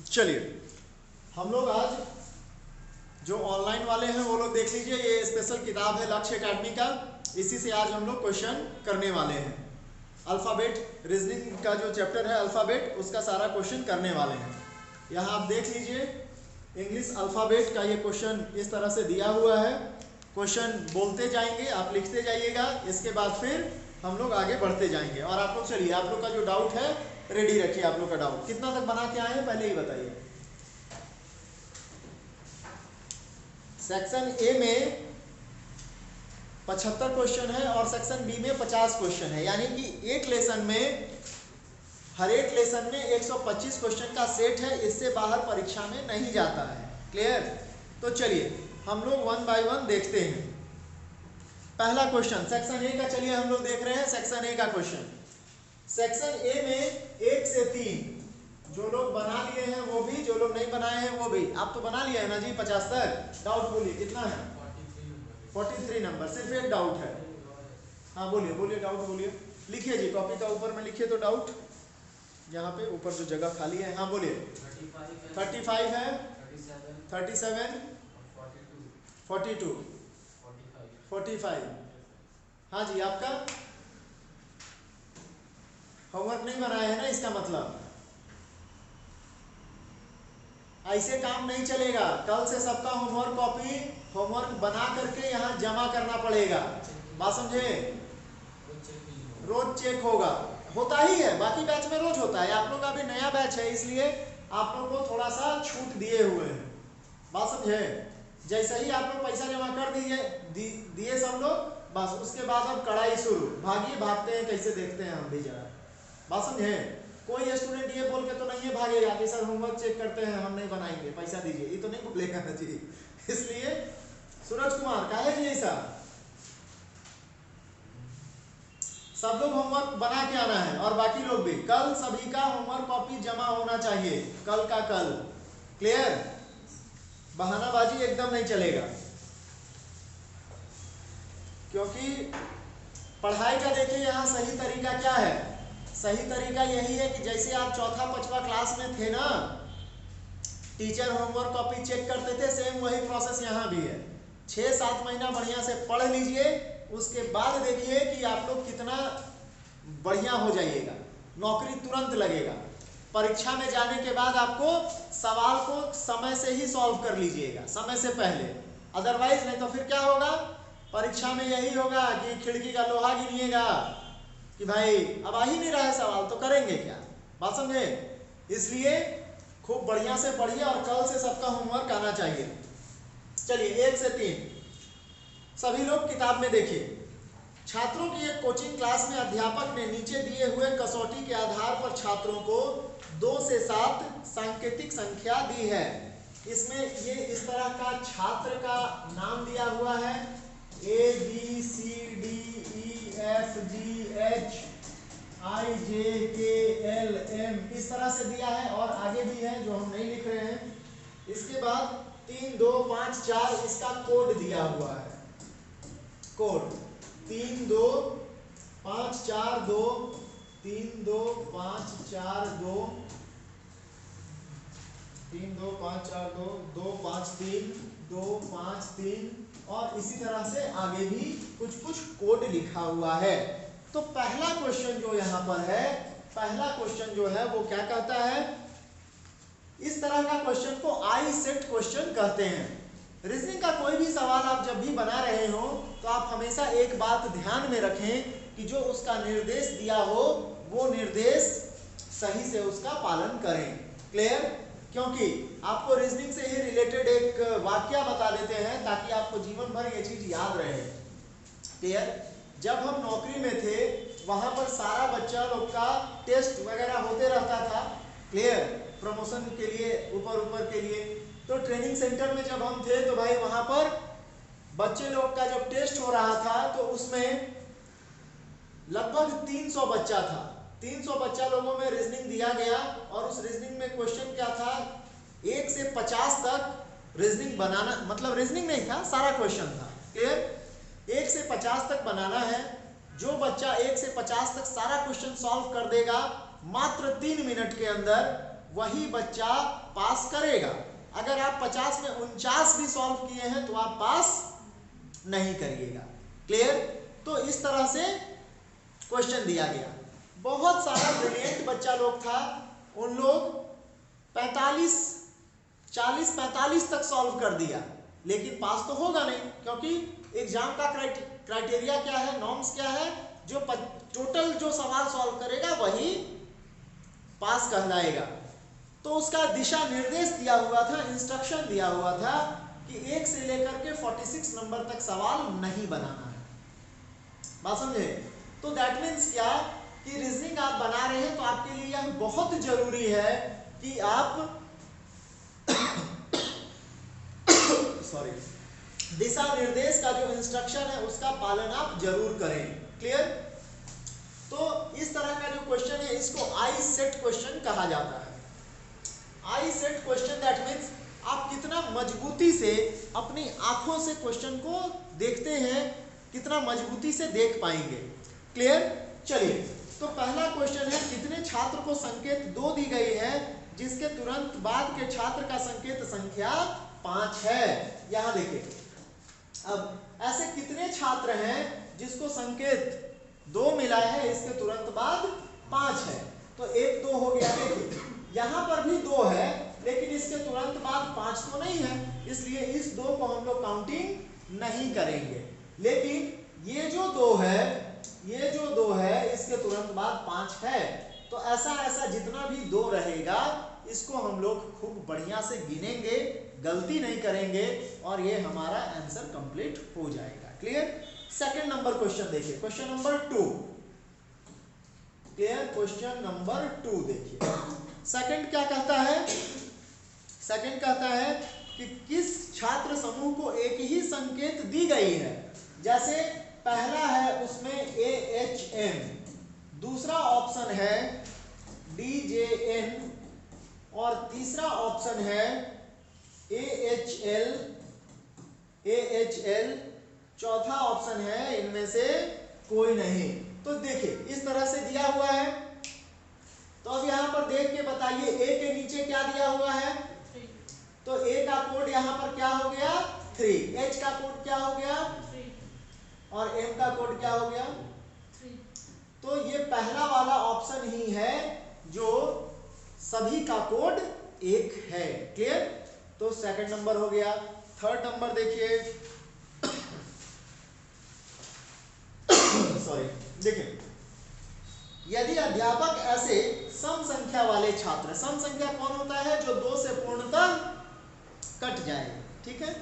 चलिए हम लोग आज जो ऑनलाइन वाले हैं वो लोग देख लीजिए, ये स्पेशल किताब है लक्ष्य एकेडमी का। इसी से आज हम लोग क्वेश्चन करने वाले हैं। अल्फ़ाबेट रीजनिंग का जो चैप्टर है अल्फ़ाबेट, उसका सारा क्वेश्चन करने वाले हैं। यहाँ आप देख लीजिए, इंग्लिश अल्फ़ाबेट का ये क्वेश्चन इस तरह से दिया हुआ है। क्वेश्चन बोलते जाएंगे, आप लिखते जाइएगा, इसके बाद फिर हम लोग आगे बढ़ते जाएंगे। और आप लोग चलिए, आप लोग का जो डाउट है रेडी रखिए। आप लोग का डाउट कितना तक बना के आए हैं पहले ही बताइए। सेक्शन ए में 75 क्वेश्चन है और सेक्शन बी में 50 क्वेश्चन है, यानी कि एक लेसन में, हर एक लेसन में 125 क्वेश्चन का सेट है। इससे बाहर परीक्षा में नहीं जाता है। क्लियर? तो चलिए हम लोग वन बाय वन देखते हैं। पहला क्वेश्चन सेक्शन ए का, चलिए हम लोग देख रहे हैं सेक्शन ए का क्वेश्चन। सेक्शन ए में 1 से 3 जो लोग बना लिए हैं वो भी, जो लोग नहीं बनाए हैं वो भी। आप तो बना लिए हैं ना जी 50 तक। डाउट बोलिए कितना है? 43 नंबर। सिर्फ एक डाउट है। हाँ बोलिए बोलिए, डाउट बोलिए, लिखिए जी कॉपी का ऊपर में लिखिए तो डाउट, यहाँ पे ऊपर जो जगह खाली है। हाँ बोलिए। 35 है, 37, 42, 45। हाँ जी, आपका होमवर्क नहीं बनाया है ना, इसका मतलब ऐसे काम नहीं चलेगा। कल से सबका होमवर्क कॉपी, होमवर्क बना करके यहाँ जमा करना पड़ेगा। बात समझे? रोज चेक होगा, होता ही है, बाकी बैच में रोज होता है। आप लोग का भी नया बैच है, इसलिए आप लोग को थोड़ा सा छूट दिए हुए हैं। बात समझे? जैसे ही आप लोग पैसा जमा कर दिए सब लोग, बस उसके बाद अब कड़ाई शुरू। भागिए, भागते हैं कैसे देखते हैं हम भी जरा। बात समझे? कोई स्टूडेंट ये बोल के तो नहीं है भागेगा कि सर होमवर्क चेक करते हैं हम नहीं बनाएंगे, पैसा दीजिए, ये तो नहीं बोलेगा ना जी। इसलिए सूरज कुमार काहे जी ऐसा, सब लोग होमवर्क बना के आना है और बाकी लोग भी। कल सभी का होमवर्क कॉपी जमा होना चाहिए, कल का कल। क्लियर? बहानाबाजी एकदम नहीं चलेगा, क्योंकि पढ़ाई का देखिए यहाँ सही तरीका क्या है। सही तरीका यही है कि जैसे आप चौथा पांचवा क्लास में थे ना, टीचर होमवर्क कॉपी चेक करते थे, सेम वही प्रोसेस यहाँ भी है। 6-7 महीना बढ़िया से पढ़ लीजिए, उसके बाद देखिए कि आप लोग कितना बढ़िया हो जाइएगा, नौकरी तुरंत लगेगा। परीक्षा में जाने के बाद आपको सवाल को समय से ही सॉल्व कर लीजिएगा, समय से पहले। अदरवाइज नहीं तो फिर क्या होगा, परीक्षा में यही होगा कि खिड़की का लोहा गिनिएगा कि भाई अब आ ही नहीं रहा है सवाल, तो करेंगे क्या। बात समझे? इसलिए खूब बढ़िया से पढ़िए और कल से सबका होमवर्क आना चाहिए। चलिए 1 से 3 सभी लोग किताब में देखिए। छात्रों की एक कोचिंग क्लास में अध्यापक ने नीचे दिए हुए कसौटी के आधार पर छात्रों को 2 से 7 सांकेतिक संख्या दी है। इसमें ये इस तरह का छात्र का नाम दिया हुआ है, ABCDEFGHIJKLM, इस तरह से दिया है। और आगे भी है जो हम नहीं लिख रहे हैं। इसके बाद 3, 2, 5, 4 इसका कोड दिया हुआ है। कोड 3, 2, 5, 4, 2, 3, 2, 5, 4, 2, 3, 2, 5, 4, 2, 2, 5, 3, 2, 5, 3 और इसी तरह से आगे भी कुछ कुछ कोड लिखा हुआ है। तो पहला क्वेश्चन जो यहाँ पर है, पहला क्वेश्चन जो है वो क्या कहता है, इस तरह का क्वेश्चन को आई सेट क्वेश्चन कहते हैं। रीजनिंग का कोई भी सवाल आप जब भी बना रहे हो तो आप हमेशा एक बात ध्यान में रखें कि जो उसका निर्देश दिया हो वो निर्देश सही से उसका पालन करें। क्लियर? क्योंकि आपको रीजनिंग से ही रिलेटेड एक वाक्य बता देते हैं ताकि आपको जीवन भर ये चीज याद रहे। क्लियर? जब हम नौकरी में थे वहां पर सारा बच्चा लोग का टेस्ट वगैरह होते रहता था। क्लियर? प्रमोशन के लिए, ऊपर के लिए। तो ट्रेनिंग सेंटर में जब हम थे तो भाई वहां पर बच्चे लोग का जब टेस्ट हो रहा था तो उसमें लगभग 300 बच्चा था। 300 बच्चा लोगों में रीजनिंग दिया गया और उस रीजनिंग में क्वेश्चन क्या था, 1 से 50 तक रीजनिंग बनाना, मतलब रीजनिंग नहीं था, सारा क्वेश्चन था। क्लियर? 1 से 50 तक बनाना है। जो बच्चा 1 से 50 तक सारा क्वेश्चन सॉल्व कर देगा मात्र 3 मिनट के अंदर, वही बच्चा पास करेगा। अगर आप 50 में 49 भी सॉल्व किए हैं तो आप पास नहीं करिएगा। क्लियर? तो इस तरह से क्वेश्चन दिया गया। बहुत सारा ब्रिलियंट बच्चा लोग था, उन लोग 40-45 तक सॉल्व कर दिया, लेकिन पास तो होगा नहीं, क्योंकि एग्जाम का क्राइटेरिया क्या है, नॉर्म्स क्या है, जो टोटल जो सवाल सॉल्व करेगा वही पास कहलाएगा। तो उसका दिशा निर्देश दिया हुआ था, इंस्ट्रक्शन दिया हुआ था कि 1 से लेकर के 46 नंबर तक सवाल नहीं बनाना है। बात समझे? तो दैट मीन्स क्या कि रीजनिंग आप बना रहे हैं तो आपके लिए यह बहुत जरूरी है कि आप सॉरी दिशा निर्देश का जो इंस्ट्रक्शन है उसका पालन आप जरूर करें। क्लियर? तो इस तरह का जो क्वेश्चन है इसको आई सेट क्वेश्चन कहा जाता है। आई सेट क्वेश्चन दैट मीन्स आप कितना मजबूती से अपनी आंखों से क्वेश्चन को देखते हैं, कितना मजबूती से देख पाएंगे। क्लियर? चलिए, तो पहला क्वेश्चन है, कितने छात्र को संकेत 2 दी गई है जिसके तुरंत बाद के छात्र का संकेत संख्या 5 है। यहां देखिए, अब ऐसे कितने छात्र हैं जिसको संकेत 2 मिला है, इसके तुरंत बाद 5 है, तो 1 2 हो गया। देखिए यहां पर भी 2 है, लेकिन इसके तुरंत बाद 5 तो नहीं है, इसलिए इस 2 को हम लोग काउंटिंग नहीं करेंगे। लेकिन ये जो 2 है इसके तुरंत बाद 5 है, तो ऐसा जितना भी 2 रहेगा इसको हम लोग खूब बढ़िया से गिनेंगे, गलती नहीं करेंगे, और ये हमारा आंसर कंप्लीट हो जाएगा। क्लियर? सेकंड नंबर क्वेश्चन देखिए, question number 2। Clear? Question number 2 देखिए, सेकंड क्या कहता है? सेकंड कहता है कि किस छात्र समूह को एक ही संकेत दी गई है। जैसे पहला है उसमें AHM, दूसरा ऑप्शन है DJN, और तीसरा ऑप्शन है AHL, चौथा ऑप्शन है इनमें से कोई नहीं। तो देखिए इस तरह से दिया हुआ है, तो अब यहां पर देख के बताइए A के नीचे क्या दिया हुआ है, तो A का कोड यहां पर क्या हो गया 3, H का कोड क्या हो गया 3, और M का कोड क्या हो गया 3। तो ये पहला वाला ऑप्शन ही है जो सभी का कोड 1 है। क्लियर? तो सेकंड नंबर हो गया। थर्ड नंबर देखिए, सॉरी देखिए, यदि अध्यापक ऐसे सम संख्या वाले छात्र, सम संख्या कौन होता है, जो 2 से पूर्णतः कट जाए। ठीक है?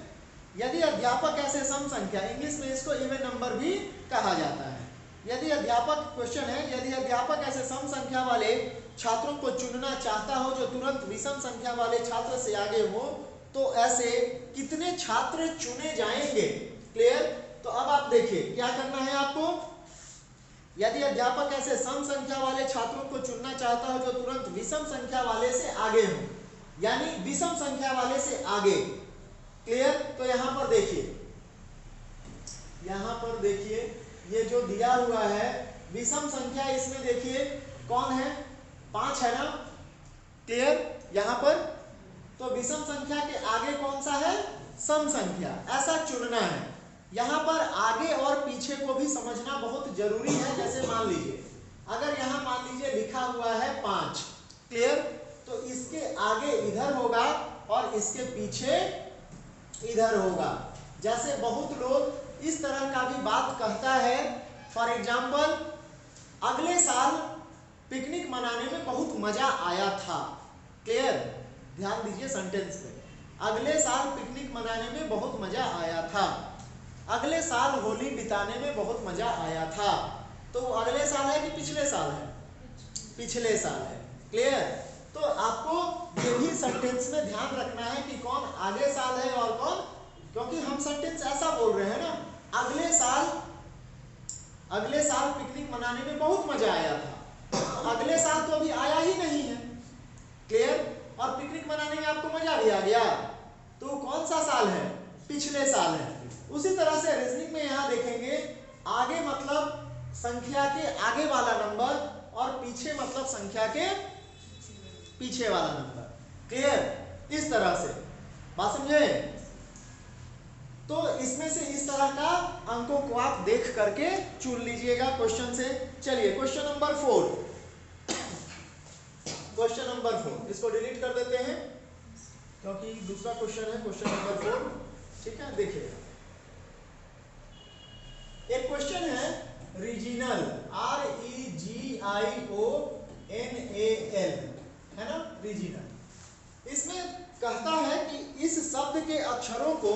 यदि अध्यापक ऐसे सम संख्या, इंग्लिश में इसको इवन नंबर भी कहा जाता है। यदि अध्यापक, क्वेश्चन है, यदि अध्यापक ऐसे सम संख्या वाले छात्रों को चुनना चाहता हो जो तुरंत विषम संख्या वाले छात्र से आगे हो, तो ऐसे कितने छात्र चुने जाएंगे। क्लियर? तो अब आप देखिए क्या करना है आपको, यदि अध्यापक ऐसे सम संख्या वाले छात्रों को चुनना चाहता हो जो तुरंत विषम संख्या वाले से आगे हो, यानी विषम संख्या वाले से आगे। क्लियर? तो यहां पर देखिए ये जो दिया हुआ है विषम संख्या, इसमें देखिए कौन है, 5 है ना। क्लियर? यहां पर तो विषम संख्या के आगे कौन सा है, सम संख्या, ऐसा चुनना है। यहां पर आगे और पीछे को भी समझना बहुत जरूरी है। जैसे मान लीजिए, अगर यहां मान लीजिए लिखा हुआ है 5, क्लियर, तो इसके आगे इधर होगा और इसके पीछे इधर होगा। जैसे बहुत लोग इस तरह का भी बात कहता है, फॉर एग्जाम्पल, अगले साल पिकनिक मनाने में बहुत मजा आया था। क्लियर? ध्यान दीजिए सेंटेंस पे, अगले साल पिकनिक मनाने में बहुत मजा आया था, अगले साल होली बिताने में बहुत मजा आया था। तो अगले साल है कि पिछले साल है, पिछले साल है। क्लियर? तो आपको ये भी सेंटेंस में ध्यान रखना है कि कौन आगे साल है और कौन, क्योंकि हम सेंटेंस ऐसा बोल रहे हैं ना, अगले साल पिकनिक मनाने में बहुत मजा आया था, अगले साल तो अभी आया ही नहीं है। क्लियर? और पिकनिक मनाने में आपको मजा भी आ गया, तो कौन सा साल है, पिछले साल है। उसी तरह से रीजनिंग में यहां देखेंगे, आगे मतलब संख्या के आगे वाला नंबर और पीछे मतलब संख्या के पीछे वाला नंबर। क्लियर? इस तरह से बात समझे? तो इसमें से इस तरह का अंकों को आप देख करके चुन लीजिएगा क्वेश्चन से। चलिए क्वेश्चन नंबर 4, क्वेश्चन नंबर 4 इसको डिलीट कर देते हैं क्योंकि दूसरा क्वेश्चन है क्वेश्चन नंबर 4। ठीक है, देखिए एक क्वेश्चन है रीजनल, REGIONAL, है ना, रीजनल। इसमें कहता है कि इस शब्द के अक्षरों को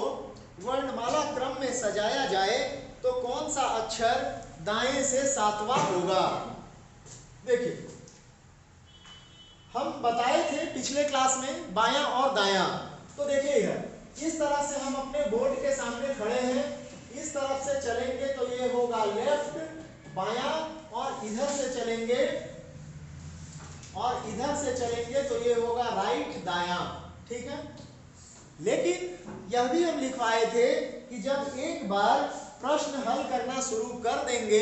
वर्णमाला क्रम में सजाया जाए तो कौन सा अक्षर दाएं से सातवां होगा। देखिए हम बताए थे पिछले क्लास में बायां और दायां, तो देखिए इधर इस तरह से हम अपने बोर्ड के सामने खड़े हैं, इस तरफ से चलेंगे तो ये होगा लेफ्ट बायां, और इधर से चलेंगे तो ये होगा राइट दायां। ठीक है, लेकिन यह भी हम लिखवाए थे कि जब एक बार प्रश्न हल करना शुरू कर देंगे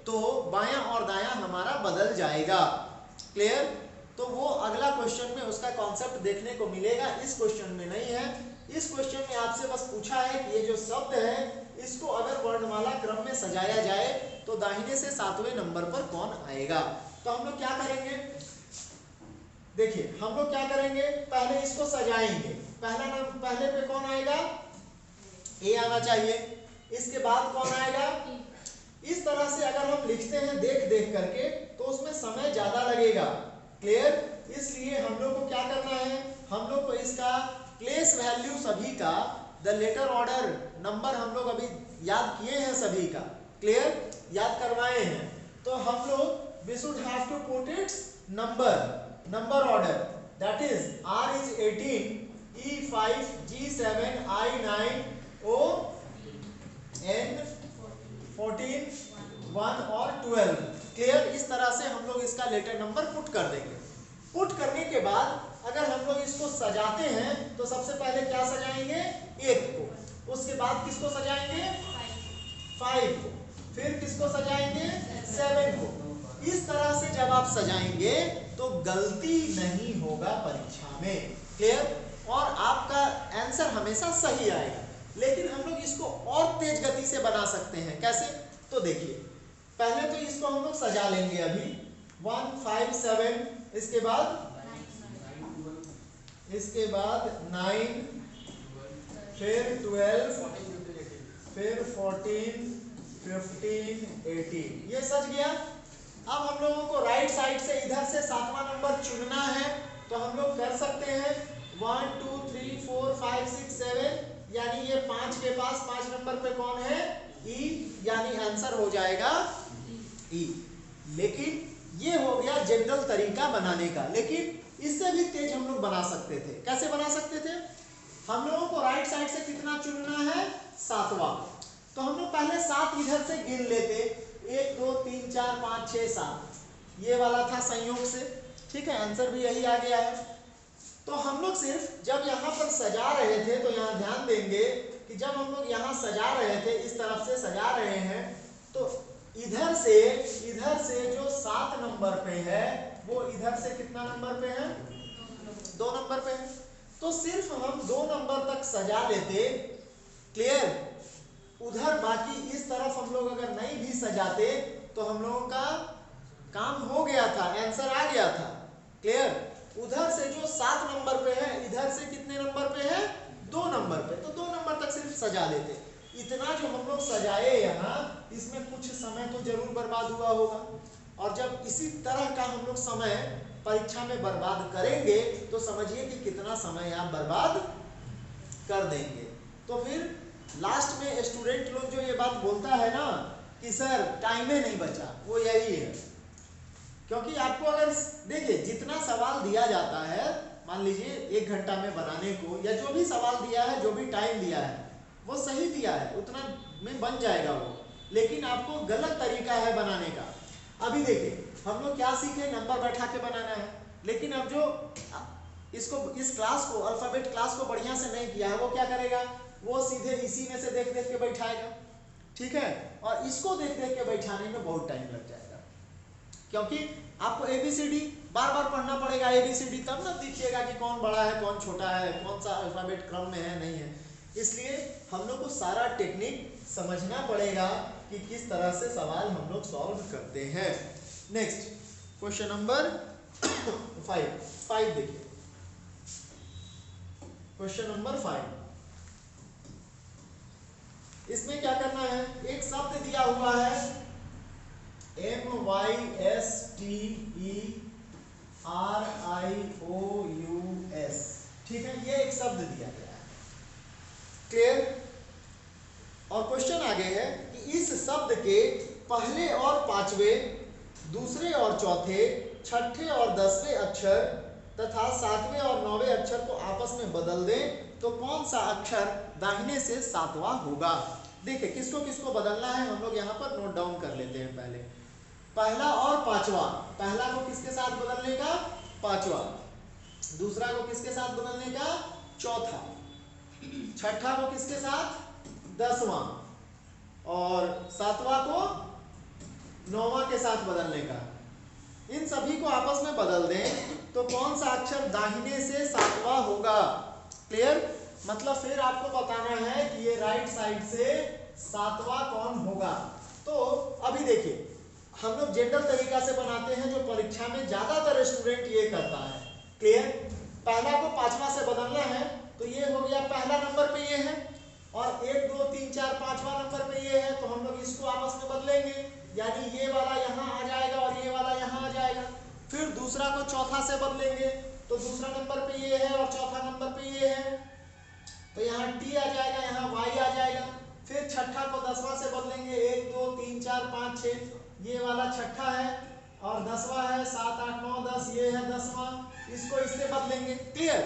तो बायां और दायां हमारा बदल जाएगा। क्लियर? तो वो अगला क्वेश्चन में उसका कॉन्सेप्ट देखने को मिलेगा, इस क्वेश्चन में नहीं है। इस क्वेश्चन में आपसे बस पूछा है कि ये जो शब्द है इसको अगर वर्णमाला क्रम में सजाया जाए तो दाहिने से सातवें नंबर पर कौन आएगा। तो हम लोग क्या करेंगे, देखिए हम लोग क्या करेंगे, पहले इसको सजाएंगे। पहले पे कौन आएगा, ए आना चाहिए, इसके बाद कौन आएगा, इस तरह से अगर हम लिखते हैं देख देख करके तो उसमें समय ज्यादा लगेगा। क्लियर? इसलिए हम लोग को क्या करना है, हम लोग को इसका प्लेस वैल्यू सभी का, द लेटर ऑर्डर नंबर हम लोग अभी याद किए हैं सभी का। क्लियर? याद करवाए हैं। तो हम लोग we should have to put its number order, that is R is 18, E5, G7, I9, O, N 14, 1 और 12। क्लियर? इस तरह से हम लोग इसका लेटर नंबर पुट कर देंगे। पुट करने के बाद अगर हम लोग इसको सजाते हैं तो सबसे पहले क्या सजाएंगे, 1 को, उसके बाद किसको सजाएंगे, 5 को, फिर किसको सजाएंगे, 7 को। इस तरह से जब आप सजाएंगे तो गलती नहीं होगा परीक्षा में। क्लियर? और आपका आंसर हमेशा सही आएगा। लेकिन हम लोग इसको और तेज गति से बना सकते हैं। कैसे? तो देखिए पहले तो इसको हम लोग सजा लेंगे अभी 1 5 7, इसके बाद 9, फिर 12, फिर 14, 15, 18, ये सज गया। अब हम लोगों को राइट साइड से इधर से सातवां नंबर चुनना है तो हम लोग कर सकते हैं 1 2 3 4 5 6 7, यानी ये 5 के पास 5 नंबर पे कौन है, ई, यानी आंसर हो जाएगा ई। लेकिन ये हो गया जनरल तरीका बनाने का, लेकिन इससे भी तेज हम लोग बना सकते थे। कैसे बना सकते थे, हम लोगों को राइट साइड से कितना चुनना है, सातवां। तो हम लोग पहले 7 इधर से गिन लेते, 1 2 3 4 5 6 7, ये वाला था संयोग से। ठीक है, आंसर भी यही आ गया है। तो हम लोग सिर्फ जब यहाँ पर सजा रहे थे तो यहाँ ध्यान देंगे कि जब हम लोग यहाँ सजा रहे थे, इस तरफ से सजा रहे हैं, तो इधर से जो 7 नंबर पे है वो इधर से कितना नंबर पे है, 2 नंबर पे है। तो सिर्फ हम 2 नंबर तक सजा लेते। क्लियर? उधर बाकी इस तरफ हम लोग अगर नहीं भी सजाते तो हम लोगों का काम हो गया था, आंसर आ गया था। क्लियर? उधर से जो 7 नंबर पे है, इधर से कितने नंबर पे है, 2 नंबर पे, तो 2 नंबर तक सिर्फ सजा लेते। इतना जो हम लोग सजाए यहाँ, इसमें कुछ समय तो जरूर बर्बाद हुआ होगा, और जब इसी तरह का हम लोग समय परीक्षा में बर्बाद करेंगे तो समझिए कि कितना समय आप बर्बाद कर देंगे। तो फिर लास्ट में स्टूडेंट लोग जो ये बात बोलता है ना कि सर टाइम ही नहीं बचा, वो यही है। क्योंकि आपको अगर देखिए जितना सवाल दिया जाता है, मान लीजिए 1 घंटा में बनाने को, या जो भी सवाल दिया है, जो भी टाइम दिया है वो सही दिया है, उतना में बन जाएगा वो, लेकिन आपको गलत तरीका है बनाने का। अभी देखिए हम लोग क्या सीखे, नंबर बैठा के बनाना है, लेकिन अब जो इस क्लास को, अल्फाबेट क्लास को बढ़िया से नहीं किया है, वो क्या करेगा, वो सीधे इसी में से देख देख के बैठाएगा। ठीक है, और इसको देख देख के बैठाने में बहुत टाइम लग जाएगा। क्योंकि आपको ABCD बार बार पढ़ना पड़ेगा, ABCD तब ना दिखिएगा कि कौन बड़ा है कौन छोटा है, कौन सा अल्फाबेट क्रम में है नहीं है। इसलिए हम लोग को सारा टेक्निक समझना पड़ेगा कि किस तरह से सवाल हम लोग सॉल्व करते हैं। नेक्स्ट क्वेश्चन नंबर 5 देखिए, क्वेश्चन नंबर 5। इसमें क्या करना है, एक शब्द दिया हुआ है MYSTERIOUS, ठीक है, ये एक शब्द दिया गया है, क्लियर। और क्वेश्चन आगे है कि इस शब्द के पहले और पांचवें, दूसरे और चौथे, छठे और 10वें अक्षर तथा 7वें और 9वें अक्षर को आपस में बदल दें तो कौन सा अक्षर दाहिने से 7वां होगा। देखिए किसको किसको बदलना है हम लोग यहाँ पर नोट डाउन कर लेते हैं। पहले पहला और पांचवा, पहला को किसके साथ बदलने का, पांचवा, दूसरा को किसके साथ बदलने का, चौथा, छठा को किसके साथ, 10वां, और 7वां को 9वां के साथ बदलने का। इन सभी को आपस में बदल दें तो कौन सा अक्षर दाहिने से 7वां होगा, क्लियर। मतलब फिर आपको बताना है कि ये राइट साइड से 7वां कौन होगा। तो अभी देखिए हम लोग जनरल तरीका से बनाते हैं, जो परीक्षा में ज्यादातर स्टूडेंट ये करता है, क्लियर। पहला को 5वां से बदलना है तो ये हो गया, पहला नंबर पे ये है और 1 2 3 4 5वां नंबर पे ये है, तो हम लोग इसको आपस में बदलेंगे, यानी ये वाला यहाँ आ जाएगा और ये वाला यहाँ आ जाएगा। फिर दूसरा को चौथा से बदलेंगे तो दूसरा नंबर पे ये है और चौथा नंबर पे ये है, तो यहाँ T आ जाएगा, यहाँ Y आ जाएगा। फिर छठा को 10वां से बदलेंगे, 1 2 3 4 5 6, ये वाला छठा है और 10वां है, 7 8 9 10, ये है 10वां, इसको इससे बदलेंगे, क्लियर।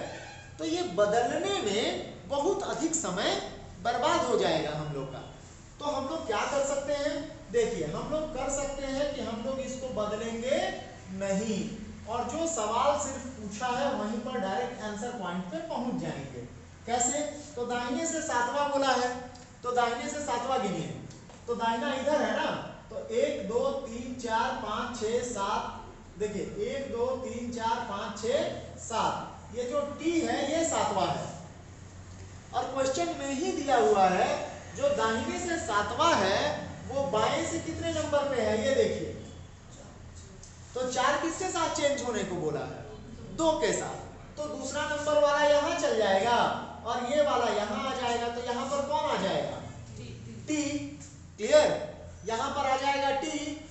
तो ये बदलने में बहुत अधिक समय बर्बाद हो जाएगा हम लोग का। तो हम लोग क्या कर सकते हैं, देखिए हम लोग कर सकते हैं कि हम लोग इसको बदलेंगे नहीं, और जो सवाल सिर्फ पूछा है वहीं पर डायरेक्ट आंसर पॉइंट पे पहुंच जाएंगे। कैसे, तो दाहिने से 7वां बोला है तो दाहिने से 7वां गिनिए, तो दाहिना इधर है ना, तो 1 2 3 4 5 6 7, देखिए 1 2 3 4 5 6 7, ये जो T है ये 7वां है। और क्वेश्चन में ही दिया हुआ है जो दाहिने से 7वां है वो बाएं से कितने नंबर पे है, ये देखिए, तो 4 किसके साथ चेंज होने को बोला है, 2 के साथ, तो दूसरा नंबर वाला यहाँ चल जाएगा और ये वाला यहाँ आ जाएगा, तो यहाँ पर कौन आ जाएगा, T, क्लियर। यहाँ पर आ जाएगा T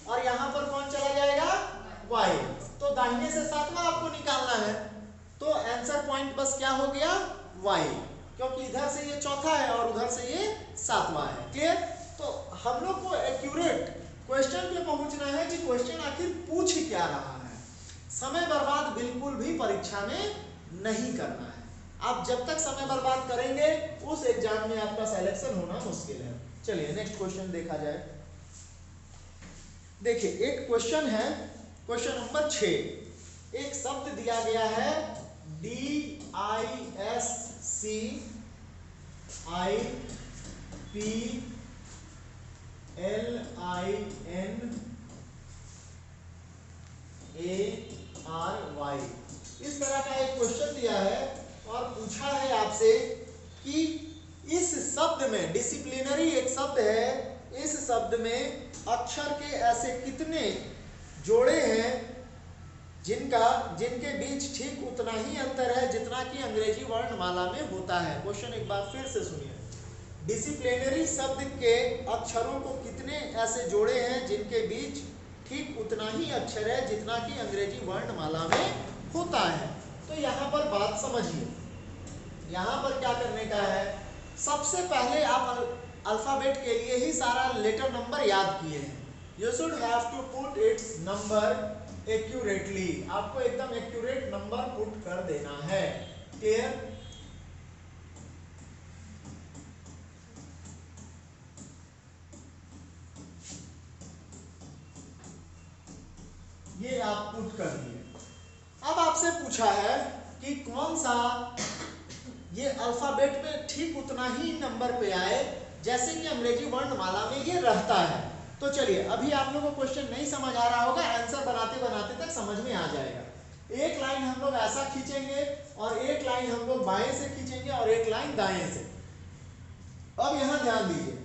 और यहाँ पर कौन चला जाएगा, Y। तो दाहिने से 7वां आपको निकालना है, तो आंसर पॉइंट बस क्या हो गया, Y, क्योंकि इधर से ये चौथा है और उधर से ये 7वां है, क्लियर। तो हम लोग को एक्यूरेट क्वेश्चन पे पहुंचना है कि क्वेश्चन आखिर पूछ क्या रहा है। समय बर्बाद बिल्कुल भी परीक्षा में नहीं करना है। आप जब तक समय बर्बाद करेंगे उस एग्जाम में आपका सिलेक्शन होना मुश्किल है। चलिए नेक्स्ट क्वेश्चन देखा जाए। देखिए एक क्वेश्चन है, क्वेश्चन नंबर 6। एक शब्द दिया गया है DISCIPLINARY, इस तरह का एक क्वेश्चन दिया है और पूछा है आपसे कि इस शब्द में, डिसिप्लिनरी एक शब्द है, इस शब्द में अक्षर के ऐसे कितने जोड़े हैं जिनके बीच ठीक उतना ही अंतर है जितना कि अंग्रेजी वर्णमाला में होता है। क्वेश्चन एक बार फिर से सुनिए, डिसिप्लिनरी शब्द के अक्षरों को कितने ऐसे जोड़े हैं जिनके बीच ठीक उतना ही अक्षर है जितना कि अंग्रेजी वर्णमाला में होता है। तो यहाँ पर बात समझिए, यहाँ पर क्या करने का है, सबसे पहले आप अल्फाबेट के लिए ही सारा लेटर नंबर याद किए हैं। You should have to put its number accurately, आपको एकदम एक्यूरेट नंबर पुट कर देना है, क्लियर। ये आप पुट कर दिए। अब आपसे पूछा है कि कौन सा ये अल्फाबेट में ठीक उतना ही नंबर पे आए जैसे कि अंग्रेजी वर्णमाला में ये रहता है। तो चलिए, अभी आप लोगों को क्वेश्चन नहीं समझ आ रहा होगा, आंसर बनाते बनाते तक समझ में आ जाएगा। एक लाइन हम लोग ऐसा खींचेंगे और एक लाइन हम लोग बाएं से खींचेंगे और एक लाइन दाएं से। अब यहाँ ध्यान दीजिए,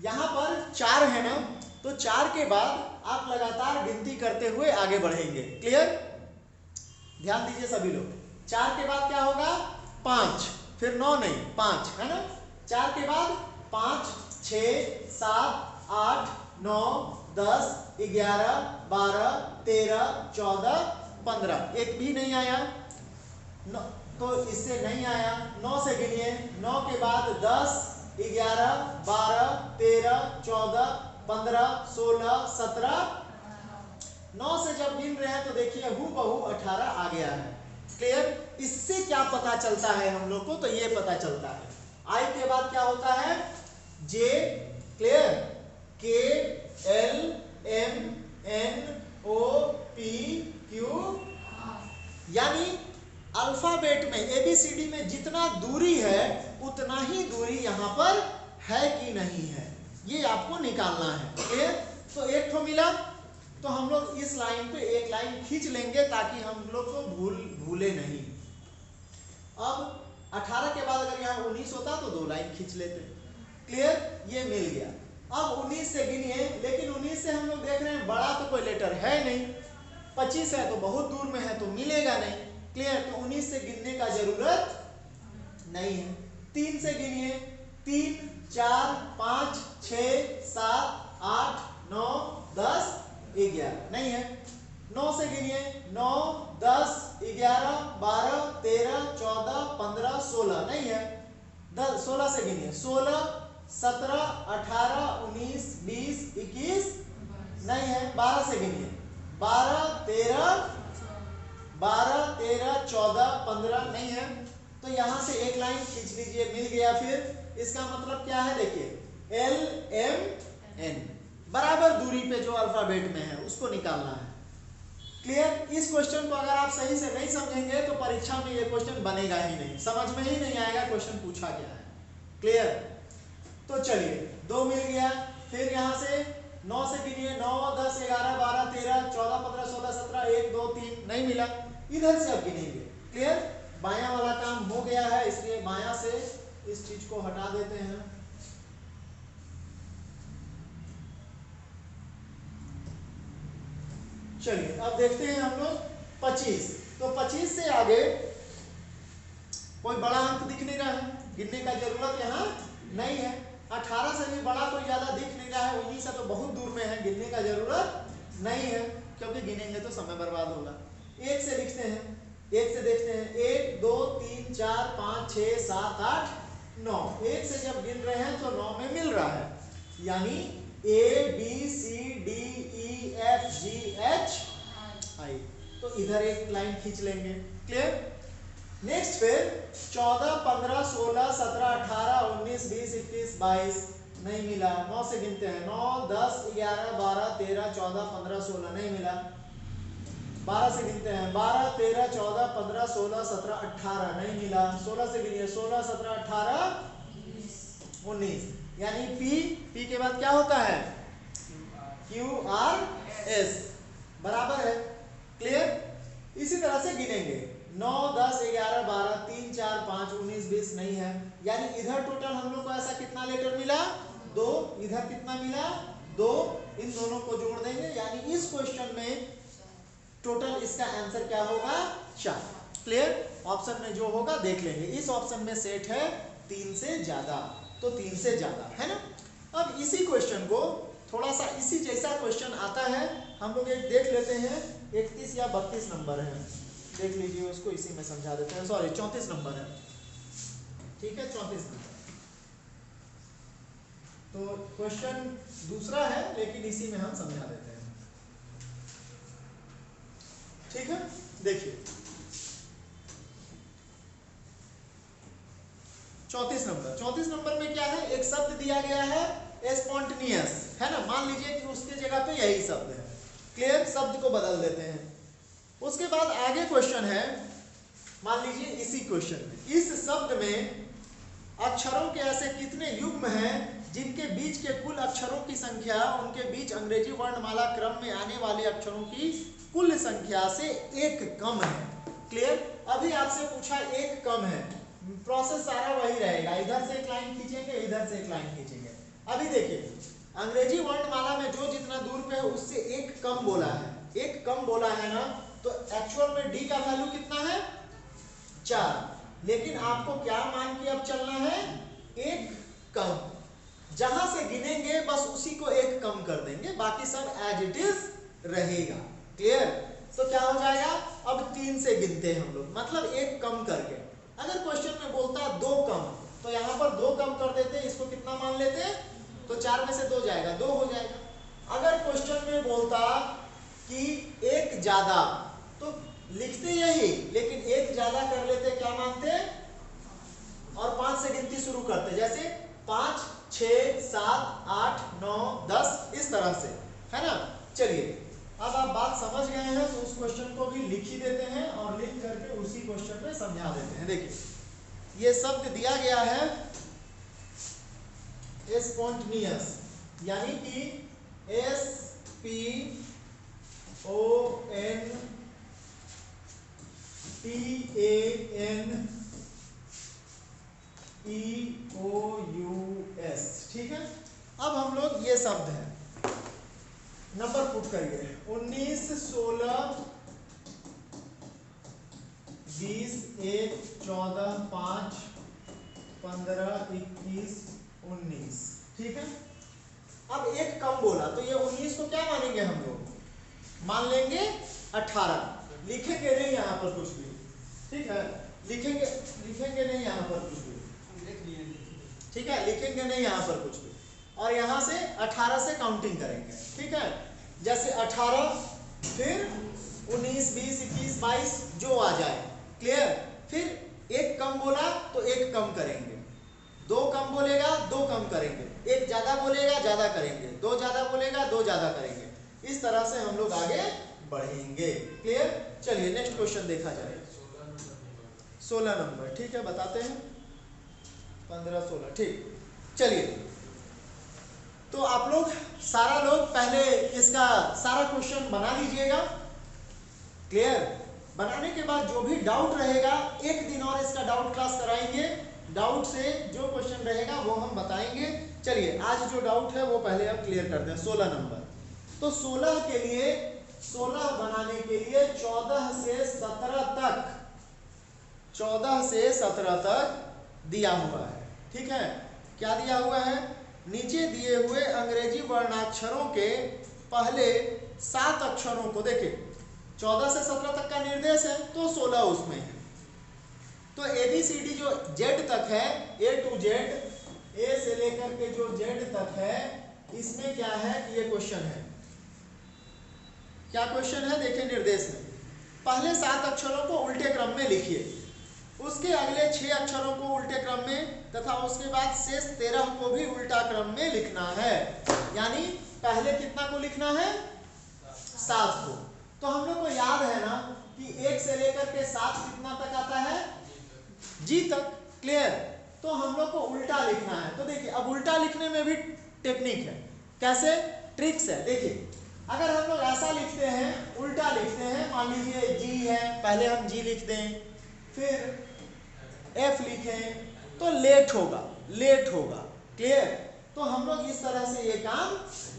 यहाँ पर 4 है ना, तो 4 के बाद आप लगातार गिनती करते हुए आगे बढ़ेंगे। क्लियर? ध्यान दीजिए सभी लोग। 4 के बाद क्या होगा? 5, फिर 9 नहीं 5, है ना। 4 के बाद 5, 6, 7, 8, 9, 10, 11, 12, 13, 14, 15। एक भी नहीं आया, तो इससे नहीं आया। 9 से गिनिए, 9 के बाद 10, 11, 12, 13, 14, 15, 16, 17। 9 से जब गिन रहे हैं तो देखिए हूबहू 18 आ गया है। क्लियर? इससे क्या पता चलता है हम लोग को? तो ये पता चलता है आई के बाद क्या होता है? जे। क्लियर? के, एल, एम, एन, ओ, पी, क्यू। यानी अल्फाबेट में एबीसीडी में जितना दूरी है उतना ही दूरी यहाँ पर है कि नहीं है, ये आपको निकालना है। क्लियर? तो एक ठो मिला, तो हम लोग इस लाइन पे एक लाइन खींच लेंगे ताकि हम लोग को भूले नहीं। अब 18 के बाद अगर यहाँ 19 होता तो 2 लाइन खींच लेते। क्लियर? ये मिल गया। अब 19 से गिनिए, लेकिन 19 से हम लोग देख रहे हैं बड़ा तो कोई लेटर है नहीं, 25 है तो बहुत दूर में है तो मिलेगा नहीं। क्लियर? तो 19 से गिनने का जरूरत नहीं है। 3 से गिनिए, 3, 4, 5, 6, 7, 8, 9, 10, 11 नहीं है। 9 से गिनिए, 9, 10, 11, 12, 13, 14, 15, 16 नहीं है। 16 से गिनिए, 16, 17, 18, 19, 20, 21 नहीं है। 12 से गिनिए, 12, 13, 14, 15 नहीं है। तो यहां से एक लाइन खींच लीजिए, मिल गया। फिर इसका मतलब क्या है? देखिए एल, एम, एन बराबर दूरी पे जो अल्फाबेट में है उसको निकालना है। क्लियर? इस क्वेश्चन को अगर आप सही से नहीं समझेंगे तो परीक्षा में ये क्वेश्चन बनेगा ही नहीं, समझ में ही नहीं आएगा क्वेश्चन पूछा क्या है। क्लियर? तो चलिए 2 मिल गया। फिर यहां से 9 से गिनिए, 9, 10, 11, 12, 13, 14, 15, 16, 17, 1, 2, 3 नहीं मिला। इधर से अब गिनेंगे। क्लियर? बायां वाला काम हो गया है, इसलिए बायां से इस चीज को हटा देते हैं। चलिए अब देखते हैं हम लोग 25। तो 25 से आगे कोई बड़ा अंक दिख नहीं रहा है, गिनने का जरूरत यहाँ नहीं है। 18 से भी बड़ा कोई ज्यादा दिख नहीं रहा है, 19 से तो बहुत दूर में है, गिनने का जरूरत नहीं है क्योंकि गिनेंगे तो समय बर्बाद होगा। 1 से लिखते हैं, 1 से देखते हैं, 1, 2, 3, 4, 5, 6, 7, 8, 9। 1 से जब गिन रहे हैं तो 9 में मिल रहा है, यानी A, B, C, D, E, F, G, H, I। तो इधर एक लाइन खींच लेंगे। क्लियर? नेक्स्ट फिर 14, 15, 16, 17, 18, 19, 20, 21, 22 नहीं मिला। 9 से गिनते हैं, 9, 10, 11, 12, 13, 14, 15, 16 नहीं मिला। 12 से गिनते हैं, 12, 13, 14, 15, 16, 17, 18 नहीं मिला। 16 से गिनिए, 16, 17, 18, 19 यानी P के बाद क्या होता है? QRS बराबर है। क्लियर? इसी तरह से गिनेंगे, 9, 10, 11, 12, 3, 4, 5, 19, 20 नहीं है, यानी इधर टोटल हम लोग को ऐसा कितना लेटर मिला? 2। इधर कितना मिला? 2। इन दोनों को जोड़ देंगे, यानी इस क्वेश्चन में टोटल इसका आंसर क्या होगा? 4। क्लियर? ऑप्शन में जो होगा देख लेंगे। इस ऑप्शन में सेट है 3 से ज्यादा, तो 3 से ज्यादा है ना। अब इसी क्वेश्चन को थोड़ा सा इसी जैसा क्वेश्चन आता है, हम लोग एक देख लेते हैं। 31 या 32 नंबर है, देख लीजिए उसको, इसी में समझा देते हैं। सॉरी 34 नंबर है, ठीक है 34 नंबर। तो क्वेश्चन दूसरा है लेकिन इसी में हम समझा देते हैं। ठीक है, देखिए 34 नंबर। 34 नंबर में क्या है? एक शब्द दिया गया है स्पॉन्टेनियस, है ना। मान लीजिए कि उसके जगह पे यही शब्द है। क्लियर? शब्द को बदल देते हैं। उसके बाद आगे क्वेश्चन है, मान लीजिए इसी क्वेश्चन में इस शब्द में अक्षरों के ऐसे कितने युग्म हैं जिनके बीच के कुल अक्षरों की संख्या उनके बीच अंग्रेजी वर्णमाला क्रम में आने वाले अक्षरों की कुल संख्या से एक कम है। क्लियर? अभी आपसे पूछा एक कम है, प्रोसेस सारा वही रहेगा, इधर से एक लाइन खींचेंगे, इधर से एक लाइन खींचेंगे। अभी देखिए अंग्रेजी वर्णमाला में जो जितना दूर पे है उससे एक कम बोला है, एक कम बोला है ना, तो एक्चुअल में डी का वैल्यू कितना है 4, लेकिन आपको क्या मान के अब चलना है, एक कम, जहां से गिनेंगे बस उसी को एक कम कर देंगे, बाकी सब एज इट इज रहेगा। क्लियर? तो क्या हो जाएगा, अब 3 से गिनते हैं हम लोग, मतलब एक कम करके। अगर क्वेश्चन में बोलता 2 कम, तो यहाँ पर 2 कम कर देते, इसको कितना मान लेते, तो 4 में से 2 जाएगा, 2 हो जाएगा। अगर क्वेश्चन में बोलता कि एक ज्यादा, तो लिखते यही, लेकिन एक ज्यादा कर लेते, क्या मानते, और 5 से गिनती शुरू करते, जैसे 5, 6, 7, 8, 9, 10, इस तरह से, है ना। चलिए अब आप बात समझ गए हैं तो उस क्वेश्चन को भी लिख ही देते हैं और लिख करके उसी क्वेश्चन में समझा देते हैं। देखिए ये शब्द दिया गया है स्पॉन्टेनियस, यानी कि SPONTANEOUS, ठीक है। अब हम लोग ये शब्द है, नंबर पुट करिए, 19, 16, 20, 1, 14, 5, 15, 21, 19, ठीक है। अब एक कम बोला तो ये 19 को क्या मानेंगे हम लोग, मान लेंगे 18, लिखेंगे नहीं यहाँ पर कुछ भी, ठीक है, लिखेंगे नहीं यहाँ पर कुछ भी, ठीक है, लिखेंगे नहीं यहाँ पर कुछ भी, और यहाँ से 18 से काउंटिंग करेंगे, ठीक है। जैसे 18, फिर 19, 20, 21, 22 जो आ जाए। क्लियर? फिर एक कम बोला तो एक कम करेंगे, 2 कम बोलेगा 2 कम करेंगे, एक ज्यादा बोलेगा ज्यादा करेंगे, 2 ज्यादा बोलेगा 2 ज्यादा करेंगे, इस तरह से हम लोग आगे बढ़ेंगे। क्लियर? चलिए नेक्स्ट क्वेश्चन देखा जाए। 16 नंबर, ठीक है, बताते हैं, 15, 16, ठीक। चलिए तो आप लोग सारा लोग पहले इसका सारा क्वेश्चन बना लीजिएगा। क्लियर? बनाने के बाद जो भी डाउट रहेगा, एक दिन और इसका डाउट क्लास कराएंगे, डाउट से जो क्वेश्चन रहेगा वो हम बताएंगे। चलिए आज जो डाउट है वो पहले हम क्लियर करते हैं। 16 नंबर, तो 16 के लिए, 16 बनाने के लिए 14 से 17 तक, 14 से 17 तक दिया हुआ है, ठीक है। क्या दिया हुआ है, नीचे दिए हुए अंग्रेजी वर्णाक्षरों के पहले 7 अक्षरों को देखिए, 14 से 17 तक का निर्देश है तो 16 उसमें है। तो ABCD जो Z तक है, A to Z, A से लेकर के जो Z तक है, इसमें क्या है, ये क्वेश्चन है। क्या क्वेश्चन है, देखिए निर्देश में पहले 7 अक्षरों को उल्टे क्रम में लिखिए, उसके अगले 6 अक्षरों को उल्टे क्रम में, तथा उसके बाद शेष 13 को भी उल्टा क्रम में लिखना है। यानी पहले कितना को लिखना है, 7 को। तो हम लोग को याद है ना कि 1 से लेकर के 7 कितना तक आता है, G तक। क्लियर? तो हम लोग को उल्टा लिखना है। तो देखिए अब उल्टा लिखने में भी टेक्निक है, कैसे, ट्रिक्स है। देखिए अगर हम लोग ऐसा लिखते हैं, उल्टा लिखते हैं, मान लीजिए G है, पहले हम G लिख दें, फिर F लिखें, तो लेट होगा, लेट होगा। क्लियर? तो हम लोग इस तरह से ये काम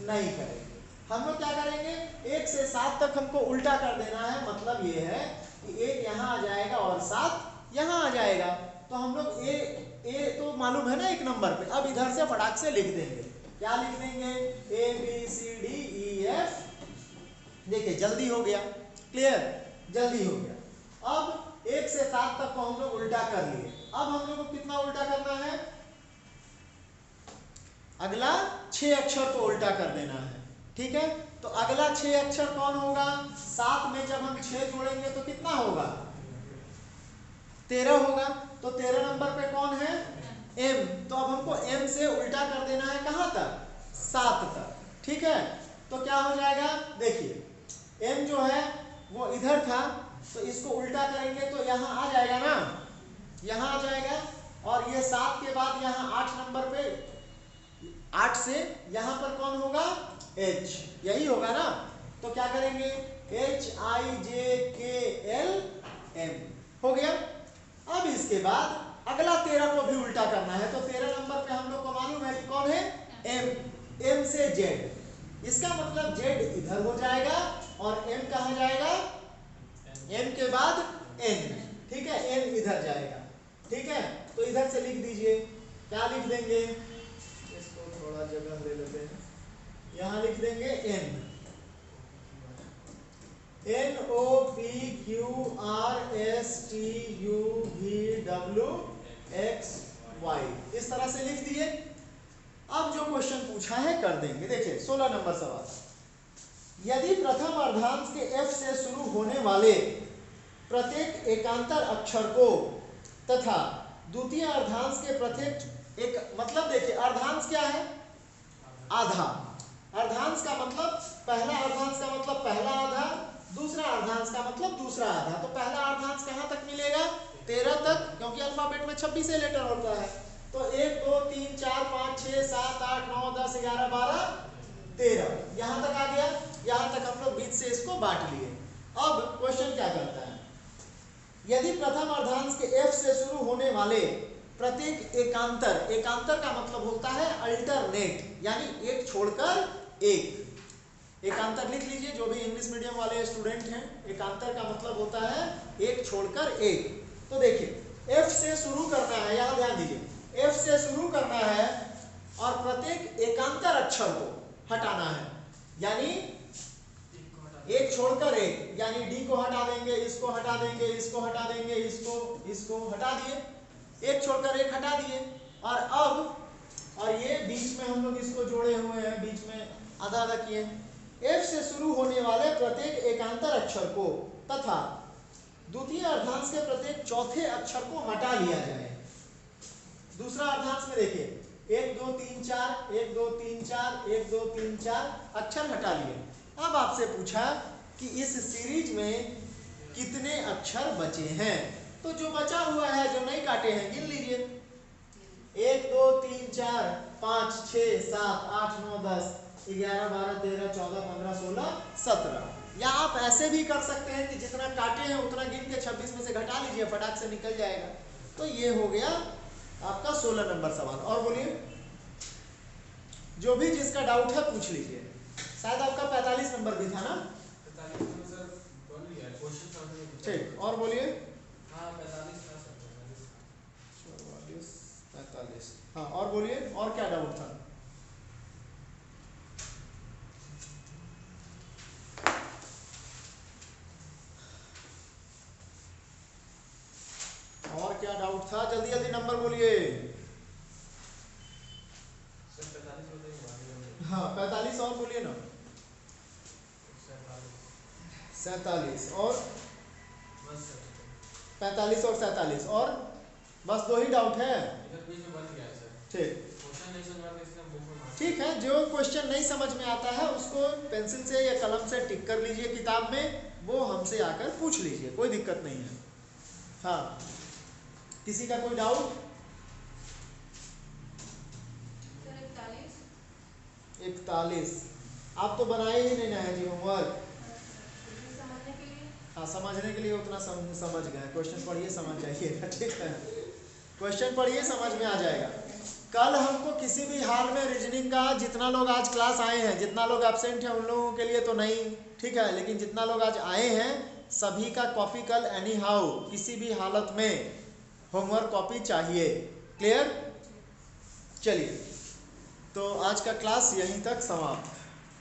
नहीं करेंगे। हम लोग क्या करेंगे, 1 से 7 तक हमको उल्टा कर देना है, मतलब ये है कि 1 यहाँ आ जाएगा और 7 यहाँ आ जाएगा। तो हम लोग ए तो मालूम है ना 1 नंबर पे, अब इधर से फटाक से लिख देंगे। क्या लिख देंगे, ABCDEF। देखिए जल्दी हो गया। क्लियर? जल्दी हो गया। अब 1 से 7 तक को हम लोग उल्टा कर लिए। अब हम लोग को कितना उल्टा करना है, अगला 6 अक्षर को उल्टा कर देना है, ठीक है। तो अगला 6 अक्षर कौन होगा, 7 में जब हम 6 जोड़ेंगे तो कितना होगा, 13 होगा। तो 13 नंबर पे कौन है, M। तो अब हमको M से उल्टा कर देना है, कहां तक, 7 तक, ठीक है। तो क्या हो जाएगा, देखिए M जो है वो इधर था, तो इसको उल्टा करेंगे तो यहाँ आ जाएगा ना, यहाँ आ जाएगा। और ये 7 के बाद यहाँ 8 नंबर पे 8 से यहाँ पर कौन होगा, h, यही होगा ना। तो क्या करेंगे, HIJKLM हो गया। अब इसके बाद अगला 13 को भी उल्टा करना है। तो 13 नंबर पे हम लोग को मालूम है कि कौन है, M से Z, इसका मतलब Z इधर हो जाएगा और M कहाँ जाएगा, M के बाद N, ठीक है, N इधर जाएगा, ठीक है। तो इधर से लिख दीजिए, क्या लिख देंगे, इसको थोड़ा जगह ले लेते हैं, यहाँ लिख देंगे N, NOPQRSTUVWXY, इस तरह से लिख दिए। अब जो क्वेश्चन पूछा है कर देंगे। देखिए 16 नंबर सवाल, यदि प्रथम अर्धांश के F से शुरू होने वाले प्रत्येक एकांतर अक्षर को तथा द्वितीय अर्धांश के प्रत्येक एक, मतलब देखिए अर्धांश क्या है, आधा, अर्धांश का मतलब पहला अर्धांश का मतलब पहला आधा, दूसरा अर्धांश का मतलब दूसरा आधा। तो पहला अर्धांश कहाँ तक मिलेगा, 13 तक, क्योंकि अल्फाबेट में 26 लेटर होता है। तो 1 2 3 4 5 6 7 8 9 10 11 12 13, यहाँ तक आ गया। यहाँ तक हम लोग बीच से इसको बांट लिए। अब क्वेश्चन क्या करता है, यदि प्रथम अर्धांश के F से शुरू होने वाले प्रत्येक एकांतर, एकांतर का मतलब होता है अल्टरनेट, यानी एक छोड़कर एक, एकांतर लिख लीजिए जो भी इंग्लिश मीडियम वाले स्टूडेंट हैं, एकांतर का मतलब होता है एक छोड़कर एक। तो देखिए F से शुरू करना है, यहाँ ध्यान दीजिए, F से शुरू करना है और प्रत्येक एकांतर अक्षर को हटाना है, यानी एक छोड़कर एक, यानी D को हटा देंगे, इसको हटा देंगे, इसको हटा देंगे, इसको हटा दिए, एक छोड़कर एक हटा दिए। और अब, और ये बीच में हम लोग इसको जोड़े हुए हैं, बीच में आधा आधा किए। F से शुरू होने वाले प्रत्येक एकांतर अक्षर को तथा द्वितीय अर्धांश के प्रत्येक चौथे अक्षर को हटा लिया जाए। दूसरा अर्धांश में देखिए 1 2 3 4 1 2 3 4 1 2 3 4 अक्षर हटा लिए। अब आपसे पूछा कि इस सीरीज में कितने अक्षर बचे हैं, तो जो बचा हुआ है, जो नहीं काटे हैं, गिन लीजिए, 1 2 3 4 5 6 7 8 9 10 11 12 13 14 15 16 17। या आप ऐसे भी कर सकते हैं कि जितना काटे हैं उतना गिन के 26 में से घटा लीजिए, फटाक से निकल जाएगा। तो ये हो गया आपका 16 नंबर सवाल। और बोलिए, जो भी जिसका डाउट है पूछ लीजिए। शायद आपका 45 नंबर भी था ना, ठीक। और बोलिए, 45, हाँ, और बोलिए, और क्या डाउट था। और क्या डाउट था, जल्दी जल्दी नंबर बोलिए। हाँ 45, और बोलिए ना, 47 और 45 और 47, और बस 2 ही डाउट है। ठीक, ठीक है, जो क्वेश्चन नहीं समझ में आता है उसको पेंसिल से या कलम से टिक कर लीजिए किताब में, वो हमसे आकर पूछ लीजिए, कोई दिक्कत नहीं है। हाँ, किसी का कोई डाउट। 41 आप तो बनाए ही नहीं ना है जी होमवर्क। हाँ, समझने के लिए उतना समझ गए, क्वेश्चन पढ़िए समझ जाइएगा, ठीक है, क्वेश्चन पढ़िए समझ में आ जाएगा। कल हमको किसी भी हाल में रीजनिंग का, जितना लोग आज क्लास आए हैं, जितना लोग एब्सेंट हैं उन लोगों के लिए तो नहीं, ठीक है, लेकिन जितना लोग आज आए हैं सभी का कॉपी कल एनी हाउ, किसी भी हालत में होमवर्क कॉपी चाहिए। क्लियर, चलिए, तो आज का क्लास यहीं तक समाप्त।